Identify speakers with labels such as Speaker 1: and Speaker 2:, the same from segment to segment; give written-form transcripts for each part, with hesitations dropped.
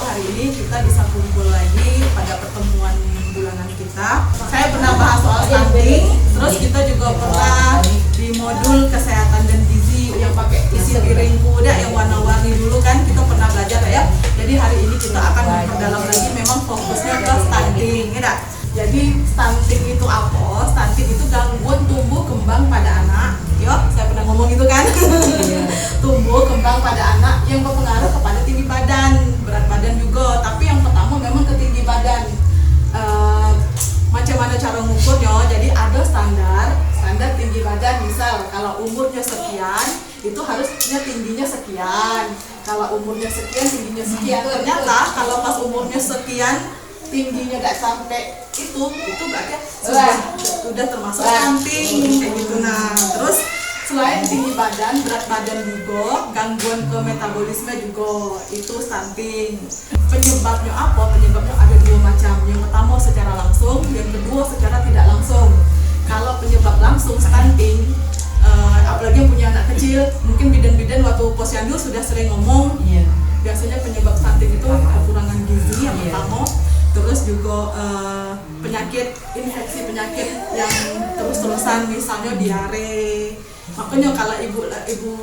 Speaker 1: hari ini kita bisa kumpul lagi pada pertemuan bulanan kita. Saya pernah bahas soal stunting, terus kita juga pernah di modul kesehatan dan gizi yang pakai isi piring kuda yang warna-warni dulu kan, kita pernah belajar ya. Jadi hari ini kita akan memperdalam lagi, memang fokusnya ke stunting, ya. Jadi stunting itu apa? Stunting itu gangguan tumbuh kembang pada anak. Yuk, saya pernah ngomong itu kan. Tumbuh kembang pada anak yang berpengaruh kepada tinggi badan, berat badan juga. Tapi yang pertama memang ke tinggi badan. Macam mana cara mengukurnya? Jadi ada standar tinggi badan. Misal kalau umurnya sekian, itu harusnya tingginya sekian. Kalau umurnya sekian, tingginya sekian. Ternyata kalau pas umurnya sekian, tingginya gak sampai itu berarti sudah termasuk stunting kayak gitu. Nah, terus selain tinggi badan, berat badan juga, gangguan ke metabolisme juga itu stunting. Penyebabnya apa? Penyebabnya ada dua macam. Yang pertama secara langsung, yang kedua secara tidak langsung. Kalau penyebab langsung stunting, apalagi yang punya anak kecil, mungkin bidan-bidan waktu posyandu sudah sering ngomong. Biasanya penyebab stunting itu kekurangan gizi yang pertama. Terus juga infeksi penyakit yang terus-terusan, misalnya diare. Makanya kalau ibu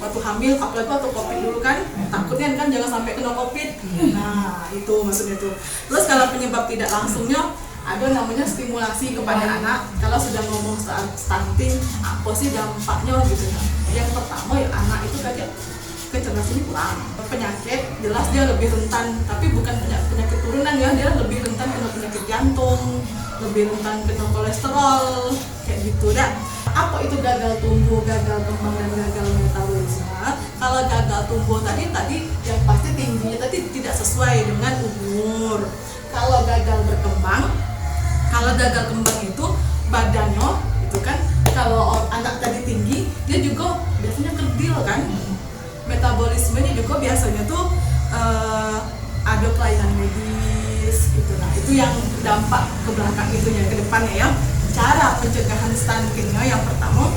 Speaker 1: waktu hamil, apalagi waktu COVID dulu kan, takutnya kan jangan sampai kena COVID. Nah, itu maksudnya tuh. Terus kalau penyebab tidak langsungnya, ada namanya stimulasi kepada anak. Kalau sudah ngomong soal stunting, apa sih dampaknya gitu. Yang pertama ya, anak itu kayak kecerdasannya kurang. Penyakit jelas dia lebih rentan, tapi bukan penyakit turunan ya, dia lebih rentan kena penyakit jantung, lebih rentan kena kolesterol kayak gitu dah. Apa itu gagal tumbuh, gagal kembang, dan gagal metabolisme? Kalau gagal tumbuh tadi yang pasti tingginya tadi tidak sesuai dengan umur. Kalau gagal kembang itu badannya itu kan, kalau anak tadi tinggi, dia juga biasanya kerdil kan. Metabolismenya juga biasanya tuh ada kelainan medis gitu. Nah, itu yang dampak ke belakang itunya, ke depannya ya. Cara pencegahan stuntingnya yang pertama,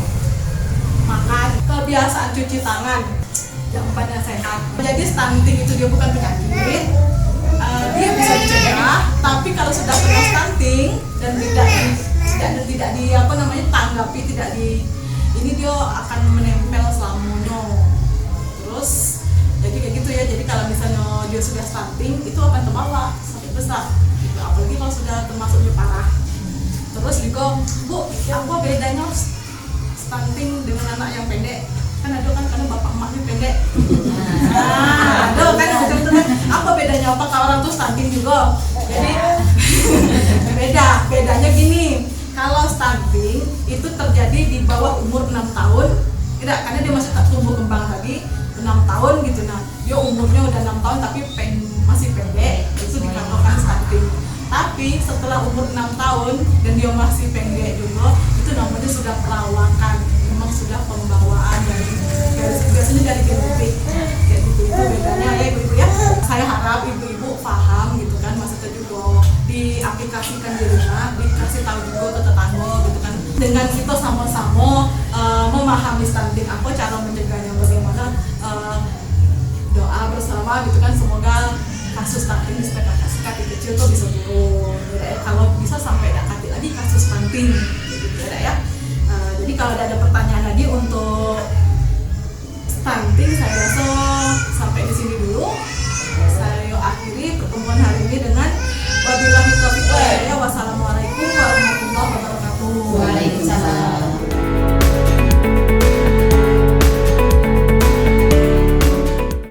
Speaker 1: makan, kebiasaan cuci tangan, jambannya sehat. Jadi stunting itu dia bukan penyakit, dia bisa dicegah. Tapi kalau sudah kena stunting dan tidak tanggapi, ini dia akan menempel selamanya. Terus jadi kayak gitu ya. Jadi kalau misalnya dia sudah stunting, itu akan terbawa sampai besar gitu. Apalagi kalau sudah termasuk di parah. Terus juga, Bu, apa bedanya stunting dengan anak yang pendek? Kan ada kan, karena bapak emaknya pendek. Nah, ada kan, apa bedanya? Apakah orang tuh stunting juga? Jadi bedanya gini. Kalau stunting itu terjadi di bawah umur 6 tahun, tidak, karena dia masih tak tumbuh kembang tadi 6 tahun gitu. Nah, dia umurnya udah 6 tahun tapi masih pendek, itu dikatakan stunting. Tapi setelah umur 6 tahun dan dia masih pendek juga, itu namanya sudah perawakan, memang sudah pembawaan dari biasanya dari genetik kayak gitu. Itu bedanya ya ibu-ibu ya. Saya harap ibu-ibu paham gitu kan, maksudnya juga diaplikasikan di rumah, dikasih tahu juga ke tetangga gitu kan. Dengan kita sama-sama memahami stunting, apa cara mencegahnya, bagaimana doa bersama gitu kan, semoga kasus stunting di kecil tuh bisa turun. Jadi, kalau bisa sampai dekati lagi kasus stunting.